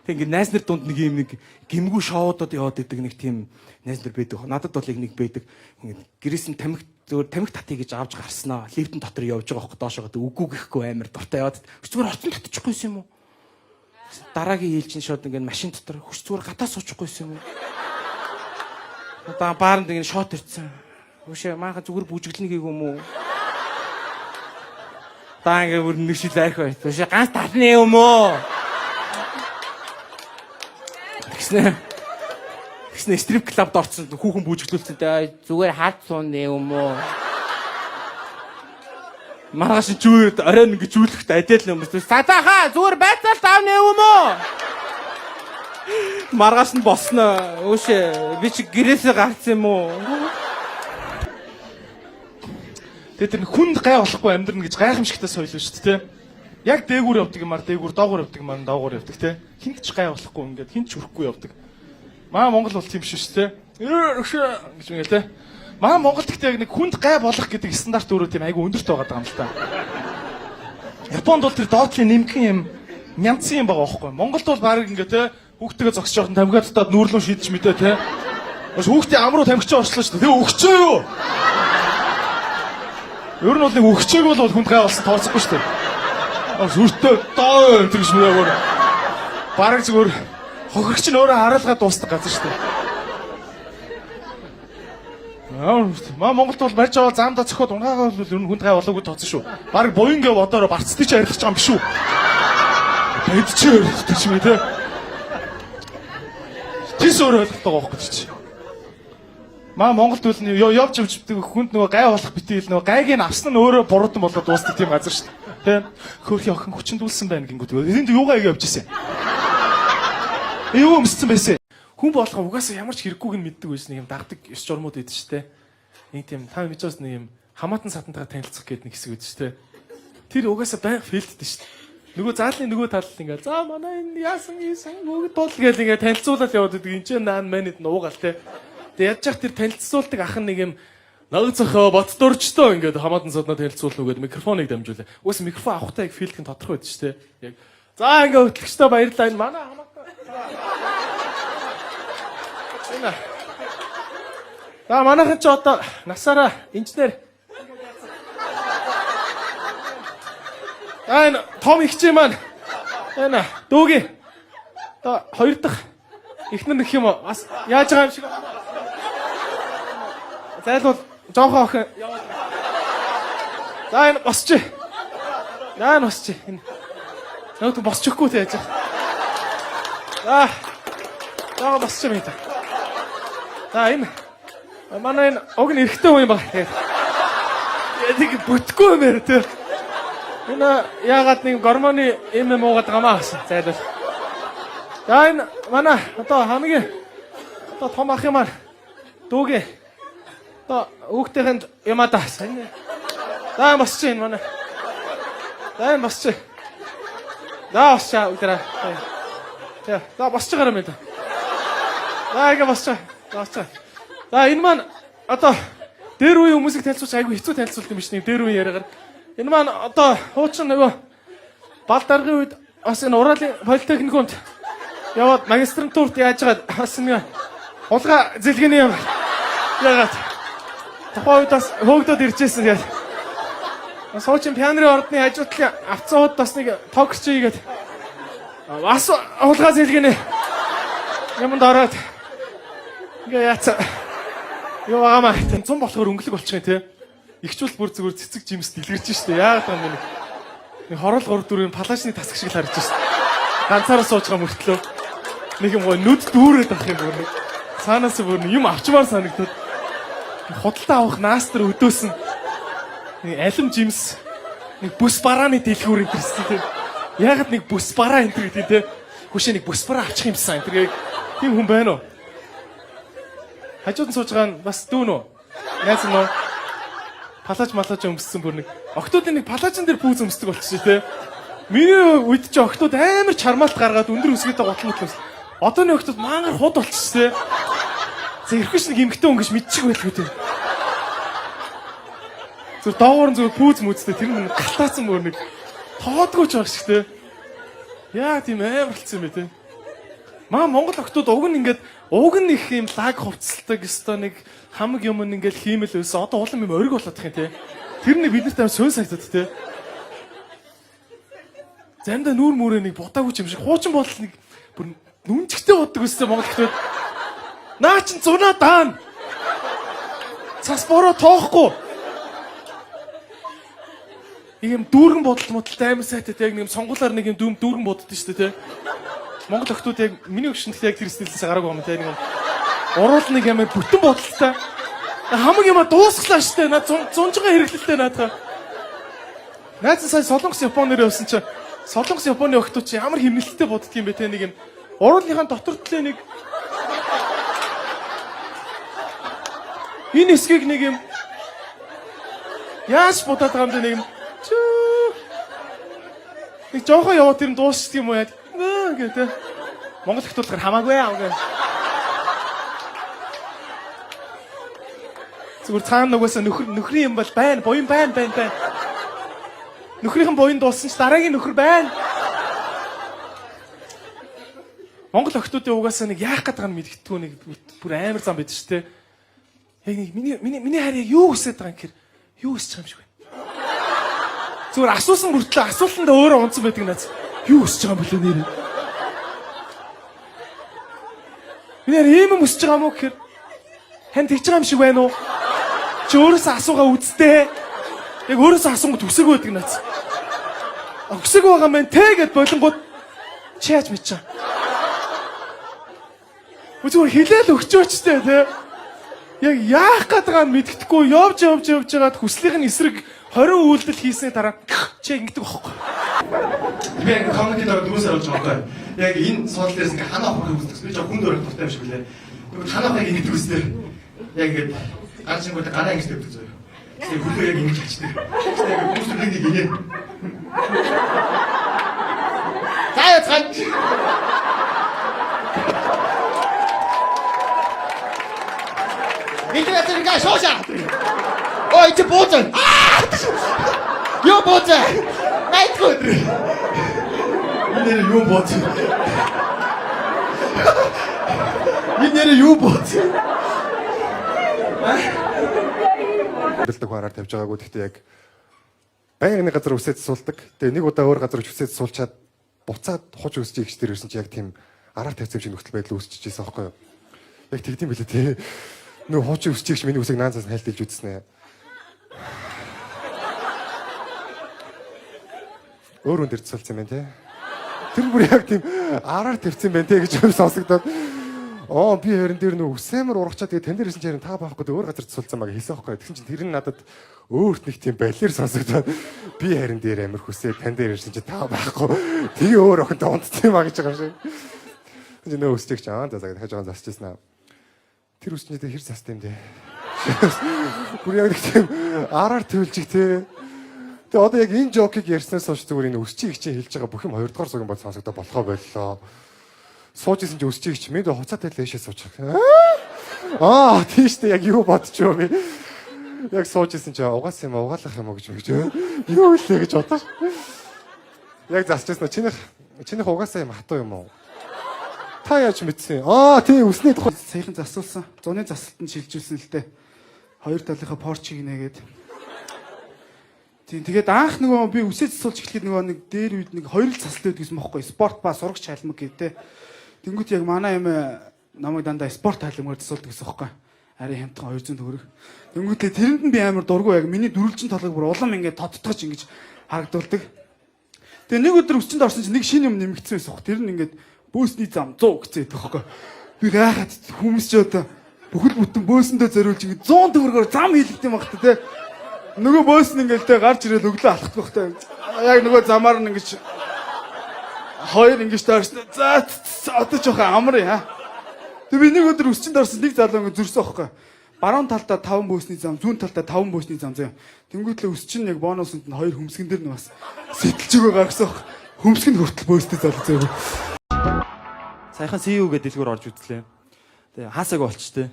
Тэг ингээд найз нар дунд нэг юм нэг гимгүү шоудод яваад идэг нэг тийм найз нар байдаг. Надад бол нэг байдаг. Ингээд гэрээс нь тамхи татъя гэж авч гарснаа. Лифтэн дотор явж байгаа хөх доошоо гэдэг үгүй гэхгүй амар дуртай яваад. Зүгээр орцон татчихгүйсэн юм уу? Дараагийн ээлжин шууд ингээд машин дотор зүгээр гадаа суучихгүйсэн юм уу? Одоо бааранд ингээд шот ирсэн. Өшөө маахан зүгээр бүжиглэнэ гэв юм уу? Та ингээд бүр нэг шиг лайх байт. Өшөө ганц татны юм уу? Тэгснэ стрип клубд орсон хүүхэн бүжиглүүлсэн. Зүгээр хаад сууны юм уу? Маргааш чүүд оройн ингэж жүлэхт адил юм байна. Сатаха зүгээр байцаал таавны юм уу? Маргааш нь босноо. Өшөө би чи гэрээсээ гарсан юм уу? Тэгээд тэр хүнд гай болохгүй амьдрна гэж гайхамшигтай соёл шүү дээ. Яг дээгүүр явдаг юмар дээгүүр, доогуур явдаг юмар доогуур явдаг те. Хинт ч гай болохгүй ингээд хинт ч хүрэхгүй явдаг. Маа Монгол бол тийм биш шүү дээ. Гэж юм те. Маа Монгол гэхдээ яг нэг хүнд гай болох гэдэг стандарт өөрөө тийм айгүй өндөрт байгаа юм л та. Японд бол тэр доотлын нэмгэн юм нямцсан юм байгаа байхгүй. Монголд бол баг ингээд те хүүхдтэйгээ зогсож явах тамхиад татаад нүүрлэн шийдэж мэдээ те. Бас хүүхдийн ам руу тамхичаа орчлоо шүү дээ. Тэгээ өгчөө юу? Ер нь бол нэг өгчөөг бол хүнд гай болсон тооцохгүй шүү дээ. Сүртөө доо энэ гэж мөрөөр бараг зүгээр хохирч нь өөрөө хараалгаа дуустдаг газар шүү дээ. Маа Монголд бол барьж аваад замдаа цохоод унгаагаа бол ер нь хүнд гай болоогүй тооцсон шүү. Бараг буянгээ бодороо барцдыг ч арилгаж байгаа юм биш үү? Тэд ч өөртөө ч юм те. Тэс өөрөө ойлгохтой байгаа байхгүй чи. Маа Монголд үл явж явждаг хүнд нөгөө гай болох битүүл нөгөө гайг нь авсан нь өөрөө буруудан болоод дуустдаг тийм газар шүү дээ. Тэ хөөрхи охин хүчндүүлсэн байна гингүүд. Энд юугаа явж ирсэн. Юу өмссөн байсан. Хүн болгоо угаасаа ямар ч хэрэггүйг нь мэддэг байсан юм дагдаг ёс журмууд байдаг шүү дээ. Нэг тийм та мэдээс нэг юм хамаатан сатантайгаа танилцах гэдэг нэг хэсэг байдаг шүү дээ. Тэр угаасаа байнга фейлддэг шүү дээ. Нөгөө заалны нөгөө тал ингээ за манай энэ яасан бүгд тул гэж ингээ танилцуулаад яваад байдаг. Энд чинь наан манайд нуугаал те. Тэгээ яаж яах тэр танилцуулдаг ах нэг юм наг цохоо бот дурчтоо ингээд хамаатан саднаа танилцуулна үгээд микрофоныг дамжуулаа. Уус микрофон авахтай яг филдхэн тодорхой байдаг шүү дээ. Яг за ингээ хөтлөгчтэй баярлалаа энэ манай хамаатан. Эна. За манайхан ч одоо насаараа инженер. Аа том ихчээ маань. Эна дүүгийн. Одоо хоёр дахь эхнэр нөх юм уу? Бас яаж байгаа юм шиг. Зайлвал жоохон охин яваад. За энэ босч. Наа босч. Энэ нөт босчихгүй те яаж. За босч юм та. За энэ манай энэ уг нь эрэгтэй хүн юм байна. Яадаг бүтггүй юм яа те. Энэ яагаад нэг гормоны юм уугаад гамаа гэсэн. Зайлвал. За энэ манай одоо хамгийн одоо том ах юм аа. Дүүгээ. Одоо хүүхдийнхэнд ямаа даас. За босч энэ манай. За энэ босч. За босчаа үдэрэ. За босч гараа мэд. За ингэ босч. Босч. За энэ маань одоо дээр үе хүмүүсийг танилцуулж айгүй хэцүү танилцуулт юм биш нэг дээр үе яриагаар. Энэ маань одоо хуучин нөгөө бал даргын үед бас энэ Уралын политехникумд яваад магистрантурт яаж байгаа бас нэг улга зэлгэний юм. Ягаад тухайн үед бас хөөгдөд иржсэн тэгээд суучин пианрын ордны хажуутлын авцаад бас нэг тогч ийгээд бас улга зэлгэний юмд ороод ингээ яаца юу аамаа цум болохоор өнгөлөг болчих юм те ихчүүл бүр зүгээр цэцэг жимс дэлгэрч штэ яагаад юм бэ нэг хорол 3 4-ийн палашны тасаг шиг л харж штэ ганцаараа сууж байгаа мөртлөө нэг юм гоо нүд дүүрээд ах юм бүр нэг цаанаас бүр юм авчмаар санагдаад худалдаа авах наастар өдөөсөн нэг алим жимс нэг бүс барааны дэлгүүр энэ тийм ягаад нэг бүс бараа энэ гэдэг тийм хүшээ нэг бүс бараа авчих юмсан энэ тийм хүн байна уу хажууд нь сууж байгаа нь бас дүүн үү найз нь уу палаж малаж өмссөн бүр нэг октоодын нэг палажин дээр пүүз өмсдөг болчихсон тийм миний үед чи октод амар чармаалт гаргаад өндөр өсгөөд готлмотлос одооний октод мангар худ болчихсон тийм зэрхэж нэг эмгтэн хүн гэж мэдчих байлгүй тийм. Зүр доогоор нь зүр пүүз мүзтэй тэр нь галтаацсан мөр нэг тоодгүй ч баг шиг тийм. Яа тийм амар болсон юм бэ тийм. Маа Монгол охтууд уг нь их юм лаг хувцалдаг ёстой нэг хамаг юм ингээд хиймэл өсө одоо улам юм ориг болоод тах юм те. Тэр нэг бид нарт аим сөн санагдаад те. Замда нүүр мүрээ нэг будаагүй юм шиг хуучин бодол нэг бүр нүнжигтэй боддог өстэй Монгол охтууд. Наа чин зунаа даана. Цас бороо тоохгүй. Ийм дүүргэн бодолт модалтай амар сайтай яг нэг юм сонгуулаар нэг юм дүүргэн боддог шүү дээ те. Монгол охтууд яг миний өгшөнд яг тэр стилээс гараагүй юм те нэг юм уруул нэг амар бүтэн бодолтой. Хамаг юм дуусглаа штэ наад зунжгаа хэрэглэлтэй наадаа. Найз сая Солонгос Японоор явсан чинь Солонгос Японы охтууд чи ямар хэмнэлттэй боддөг юм бэ те нэг юм уруулынхаа дотор төлөө нэг энэ эсгийг нэг юм яаж бодоод байгаа юм бэ нэг юм нэг жоохоо яваад тэр нь дуусчих юм уу яа гэдэг. Монгол охтуулахаар хамаагүй аа гэх. Зүгээр цаана нугасаа нөхрийн юм бол байна, буян байна. Нөхрийнхэн буян дууссан ч дараагийн нөхөр байна. Монгол охтуудын угаасаа нэг яах гээд байгаа нь мэдгэдэггүй нэг бүр амар зам байдаг шүү дээ. Яг нэг миний хайр яг юу хүсэж байгаа юм гэхээр юу хүсэж байгаа юм шиг байна. Зүгээр асуусан бүртлээ асуултанд өөрөө унцсан байдаг наац. Юу хүсэж байгаа юм бэлээ нэр. Миний ийм юм хүсэж байгаа мó гэхээр хань тэгж байгаа юм шиг байна уу? Чи өөрөөсөө асуугаа үздэй. Яг өөрөөсөө асуунгууд хүсэг байдаг наац. Хүсэг байгаа мэн тэ гэд болонгууд чи яаж мэдчихэ? Зүгээр хилээл өгчөөчтэй те. Яг яах гээд байгаа нь мэддэхгүй явж байгаад хүслийнх нь эсрэг 20 үйлдэл хийсний дараа чи ингэдэг байхгүй. Би яг комментиг дараа дүүсээр болж байгаа байхгүй. Яг энэ суулт дээрс ингээ ханаа авах үздэг. Би жоо хүнд өрөх дуртай юм шиг лээ. Тэгвэл ханаа авахыг ингэдэг үстэй. Яг ингэ ганц шингүүтэй гараа ингэж тавьдаг зөө. Тэгээ хүлээ яг ингэж хачдаг. Тэгээ хүмүүс нэг инээ. Заяа цан. Ингээд ингээ шоошаа. Ой чи бууцаа. Юу бууцаа? Найтгүй. Энэ юу бууцаа? Энэ юу бууцаа? Бэлдэг хараар тавьж байгаагүй гэхдээ яг байнгын газар үсээд суулдаг. Тэгээ нэг удаа өөр газар үсээд суулчаад буцаад хуж өсч ийгч тэр ирсэн чи яг тийм араар тавьсан шиг нөхцөл байдал үүсчихэж байсан байхгүй юу? Яг тэгдэм билээ тий. Нөө хуж өсч ийгч миний үсийг наанцаас хайлтилж үзсэн ээ. Өөр өндөр цолцсон юм байна тий. Тэр бүр яг тийм араар тавьсан байна тий гэж сонсогдоод би харин дээр нөө үсэмэр урагчаа тэгээ тань дээр ирсэн чинь та баахгүй өөр газар цолцсон мага хийсэн байхгүй. Тэгсэн чинь тэр нь надад өөрт нэг тийм балер сонсогдоод би харин дээр амир хүсээ тань дээр ирсэн чинь та байхгүй. Тэгээ өөр охинтой унтсан юм а гэж байгаа юм шиг. Тэгсэн нөө өсчихэж за дахиж жоохон засчихсан аа. Тэр үсчнээ хэр застай юм дээ. Бүр яг тийм араар төлжиг тий. Тэгээ одоо яг энэ жокийг ярьснаас хойш зүгээр энэ өсчийг чинь хэлж байгаа бүх юм 2 дугаар сугийн бод сонсогдоо болохоо боллоо. Суужсэн чи өсчийг чи мэд хуцаатай л ээшээ суучих. Тийштэй яг юу бодож юу би. Яг суужсэн чи угаасан юм угаалах юм уу гэж юу илээ гэж бодож. Яг засчихсан чинийх угаасан юм хатуу юм уу? Та яаж мэдсэн? Тий өсний тухай саяхан засуулсан. Зуны засалтанд шилжүүлсэн л дээ. Хоёр талынхаа порчиг нээгээд. Тэгээд анх нөгөө би үсээ засуулж эхлэхэд нөгөө нэг дээр үед нэг хоёр л засалт өгдөг гэсэн бохоггүй. Спорт ба сурагч хайлмаг гэдэг. Тэнгүүт яг манай юм намайг дандаа спорт хайлмгаар засуулдаг гэсэн бохоггүй. Ари хямдхан 200 төгрөг. Тэнгүүтлээ тэрэнд нь би амар дургу яг миний дөрвөлжин толгойг бүр улам ингээд тодтогч ингэж харагдуулдаг. Тэгээ нэг өдөр өсчөнд орсон чинь нэг шинэ юм нэмэгдсэн байсан бох. Тэр нь ингээд бөөсний зам 100 гэсэн бохоггүй. Би гайхаад хүмүүс ч одоо бүхэл бүтэн бөөсөндөө зориулж ингэ 100 төгрөгөөр зам хийлгдэм багт те. Нөгөө бөөс нь ингээл те гарч ирээд өглөө алхах багтай. Яг нөгөө замаар нь ингэж хоёр ингэж таарсан. За одоо жоохон амар яа. Тэг би нэг өдөр өсчөнд орсон нэг залуу ингэ зөрсөн аахгүй. Баруун талдаа 5 бөөсний зам, зүүн талдаа 5 бөөсний зам заяа. Тэнгүүтлээ өсчин яг бонусанд нь хоёр хөмсгөн дээр нь бас сэтэлж өгөө гаргасан аахгүй. Хөмсгөн хүртэл бөөстэй залуу заяа. Саяхан CU гэдэг дэлгүүр орж үзлээ. Тэгээ хаасаг болчтой.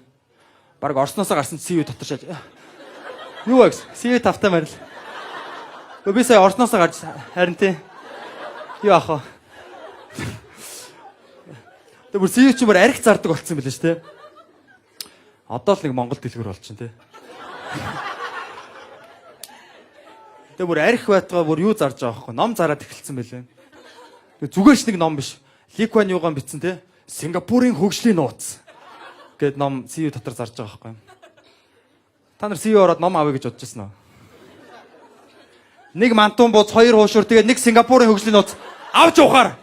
Бараг орсноосоо гарсан CU дотор шааж. Юу вэ? CU тавтай марил. Би сая орсноосоо гарч харин тий. Юу ах вэ? Тэгээ бүр CEO ч мөр арх зардаг болцсон байлээ шүү дээ. Одоо л нэг Монгол дэлгэр болчихно те. Тэгээ бүр арх байтгаа бүр юу зарж байгаа байхгүй ном зараад эхэлсэн байлээ. Тэгээ зүгээрч нэг ном биш. Ли Куан Юугаан бичсэн те. Сингапурын хөгжлийн нууц гэд ном CEO дотор зарж байгаа байхгүй. Та нар CEO ороод ном авъя гэж бодож байсан уу? Нэг мантун бууз, хоёр хуушур тэгээд нэг Сингапурын хөгжлийн нууц авч явахаар.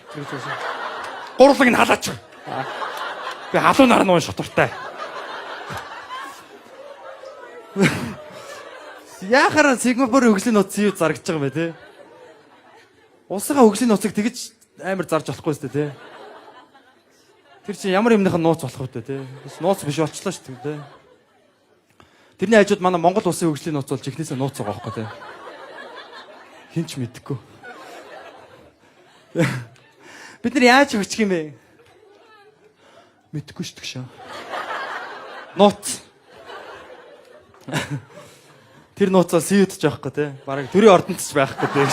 Гурлыг нь халаач. Би халуунаар нуун шатуртай. Яхаар Сингапурын хөгжлийн нууц юу зарагдж байгаа юм бэ те? Улсынхаа хөгжлийн нууцыг тэгж амар зарж болохгүй шүү дээ те. Тэр чинь ямар юмныхан нууц болох вэ те? Нууц биш болчлоо шүү дээ те. Тэрний хажууд манай Монгол улсын хөгжлийн нууц болж ихнээсээ нууц байгаа байхгүй те. Хинч мэдэхгүй. Бид нар яаж хөгжих юм бэ? Мэдэхгүй шүү дээ. Нууц. Тэр нууцаа сүйдэж байхгүй те. Бараг төрийн ордонч байхгүй те.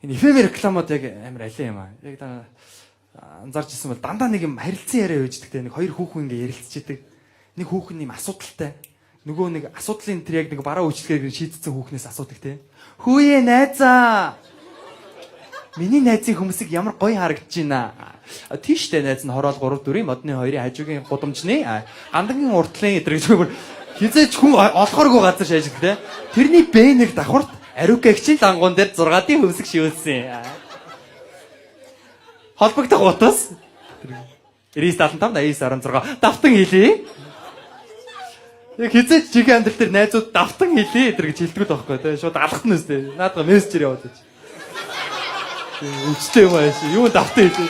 Энэ эфэм рекламууд яг амар алей юм аа. Яг та анзаарч ирсэн бол дандаа нэг юм харилцан яриа үйждэг те. Нэг хоёр хүүхэн ингээ ярилцчихдаг. Нэг хүүхэн юм асуудалтай. Нөгөө нэг асуудлын тэр яг нэг бараа үйлчлэгээр шийдсэн хүүхнээс асуудаг те. Хүүе найзаа. Миний найзын хүмүүсийг ямар гоё харагдаж байна. Тийштэй найз нь хороол 3 4 модны 2-ын хажуугийн гудамжны гандангийн уртлын эдэр гэж бүр хизээч хүн олохооргүй газар шааждаг те. Тэрний бэнийг давхарт ариукагчийн лангуун дээр 6-ын хөвсг шивэлсэн. Холбогдох утас 975 8916 давтан хэлээ. Яг хизээч чигийн амьдрал дээр найзууд давтан хэлээ эдэр гэж хэлдэг байхгүй те. Шууд алхах нь үстэй. Наадга мессежээр яваад байж. Үчтэй юм ааш. Юу давтан хэлээ.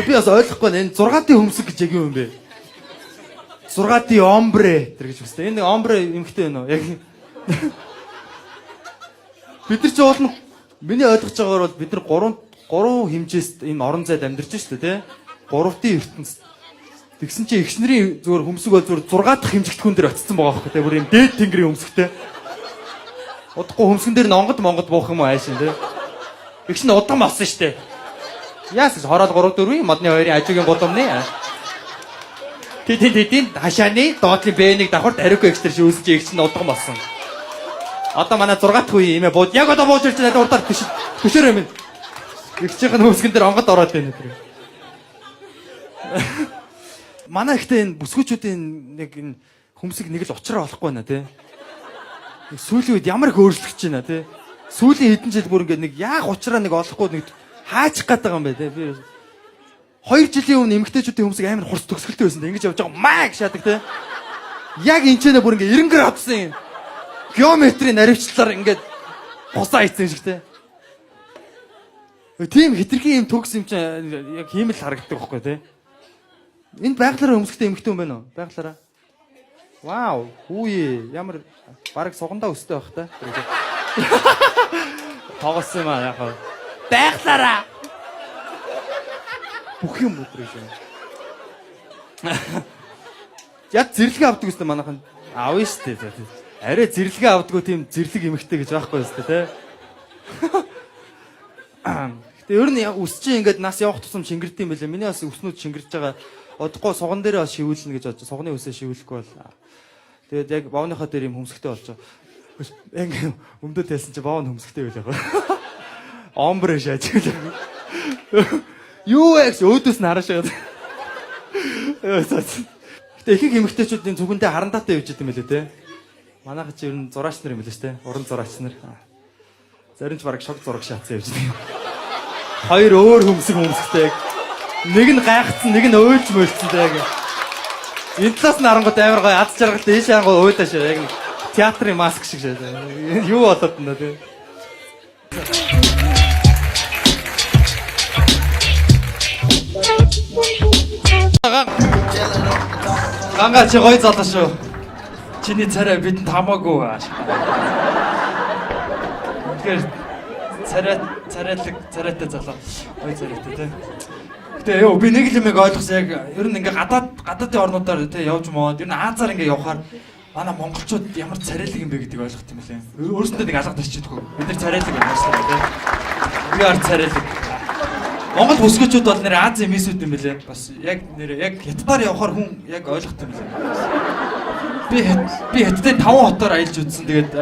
Би бас ойлгохгүй энэ 6-ын хөмсг гэж яг юу юм бэ? 6-ын омбре гэж үстэй. Энэ омбре эмхтэй байна уу? Яг бид нар ч уулна миний ойлгож байгаагаар бол бид нар 3 хэмжээст энэ орон зайд амьдарч шүү дээ, тэ? 3-ын ертөнцид. Тэгсэн чинь эгч нарын зүгээр хөмсг бол зүгээр 6 дахь хэмжигдэхүүн дээр очсон байгаа байхгүй, тэ? Бүр юм дээд тэнгэрийн хөмсгтэй. Удахгүй хөмсгөн дээр нь онгод буух юм уу аашин, тэ? Эгч нь удам болсон шүү дээ. Яас хороол 3 4 модны 2-ын хажуугийн гудамны. Тэдийн хашааны доотлын бэнийг давхарт ариук экстер шүүсч эгч нь удам болсон. Одоо манай 6 дахь үе юм бод. Яг одоо бууж ирж байгаа урдаар төшөөрөө минь. Эгчийн хөмсгөн дээр онгод ороод байна тэр. Манай ихтэй энэ бүсгүүчүүдийн нэг энэ хөмсг нэг л уучраа болохгүй байна тий. Сүүлийн үед ямар их өөрчлөгдөж байна тий. Сүүлийн хэдэн жил бүр ингээд нэг яах уучраа нэг олохгүй нэг хаачих гээд байгаа юм байна тий. Би 2 жилийн өмнө эмэгтэйчүүдийн хөмсг амар хурц төгсгөлтэй байсан. Ингэж явж байгаа маа гэж шаадаг тий. Яг энэ ч нэ бүр ингээд 90 градусын геометрийн наривчлалаар ингээд гусаа ийцэн шиг тий. Тийм хитрхи юм төгс юм чинь яг хиймэл харагддаг байхгүй тий. Энд байгалаараа өмсгтэй эмэгтэй юм байна уу? Байгалаараа. Вау, үе ямар бараг сугандаа өстэй байх та. Тоглосон юм аа яг. Байгалаараа. Бүх юм өдрөж байна. Яг зэрлэг авдаг үстэй манайхан. Аав нь штэ. Арай зэрлэгээ авдаггүй тийм зэрлэг эмэгтэй гэж байхгүй үстэй те. Гэтэ ер нь үсч ингээд нас явах тусам шингэрдэг юм байлаа. Миний бас өснүүд шингэрж байгаа. Удахгүй суган дээрээ шивүүлнэ гэж бодож. Суганы үсээ шивүүлэхгүй бол. Тэгээд яг бовныхоо дээр юм хөмсгтэй болж байгаа. Ингээ өмдөө тайлсан чи бов нь хөмсгтэй байлаа. Омбре шааж гэлээ. Юу яг өөдөөс нь харааш байгаа. Гэтэ их эмэгтэйчүүдийн зүгэндээ харандаатай явж идэм байлээ те. Манайха чи ер нь зураач нар юм билээ штэ. Уран зураач нар. Зарим ч бараг шог зураг шаацсан явж идэм. Хоёр өөр хөмсгтэй. Нэг нь гайхацсан, нэг нь ойлж мөйлцсөн яг. Энэ талаас нь харангууд амар гоё аз жаргалтай ийш ангуу уйдаа шүү. Яг театрын маск шиг шээ. Юу болоод байна те. Ганга чи гоё залуу шүү. Чиний царай бидэнд хамаагүй. Тэгэхээр царайтай залуу. Гоё царайтай те. Гэтэ ёо би нэг л юм ойлгосон яг ер нь ингээ гадаадын орнуудаар те явж моод ер нь Азаар ингээ явхаар манай монголчууд ямар царайлаг юм бэ гэдгийг ойлгох юм лээ. Өөрсөндөө нэг алга тасчихдаггүй. Бид нар царайлаг юм ааштай те. Би ард царайлаг. Монгол бүсгүүчүүд бол нэр Азийн мисүүд юм билээ. Бас яг нэр яг хятадаар явахаар хүн яг ойлгох юм билээ. Би хятадын 5 хотоор аялж үзсэн. Тэгээд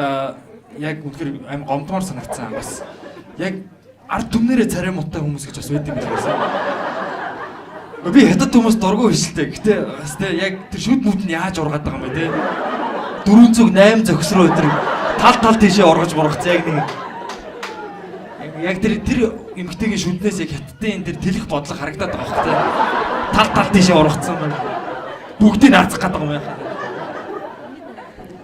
яг үнэхээр аим гомдмоор санагдсан. Бас яг ард түмнэрээ царай муутай хүмүүс гэж бас байд юм билээ. Би хятад хүмүүс дургу хишэлтэй. Гэтэ бас тэ яг тэр шүд мүд нь яаж ургаад байгаа юм бэ те? 408 зөксрөө өдөр тал тийшээ оргож мургацсан яг нэг яг тэр эмгтэйгийн шүднээс яг хятадын тэр тэлэх бодлого харагдаад байгаа хөөхтэй. Тал тийшээ ургацсан байна. Бүгдийг нарцах гэдэг юм яа.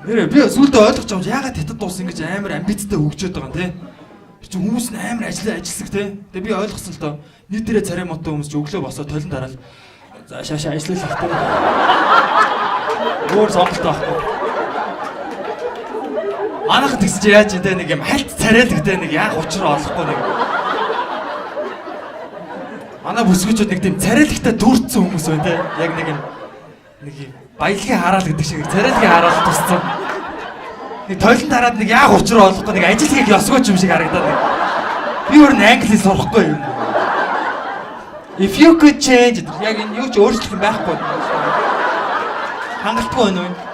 Нэрээ би сүулдэ ойлгож байгаа юм яагаад хятад дуус ингэж амар амбицтай хөгжөөд байгаа юм те. Чи хүмүүс нь амар ажилласаг те. Тэгээ би ойлгосон л доо. Нийтээрээ царай моттой хүмүүс ч өглөө босоо толон дараал. За шаашаа ажиллах те. Өөр сонголт байхгүй. Манайхан тэгсэж яаж те нэг юм хальт царайлагтай нэг яах учраа олохгүй нэг. Манай бүсгүүчүүд нэг тийм царайлагтай дүүрцсэн хүмүүс байна те. Яг нэг юм баялагын хараал гэдэг шиг царайлагын хараал туссан. Нэг тойлон дараад нэг яах учраа олохгүй нэг ажил хийх ёсгойч юм шиг харагдаад нэг. Би өөр нь англи сурахгүй юм. If you could change яг энэ юу ч өөрчлөх юм байхгүй. Хангалтгүй байна уу?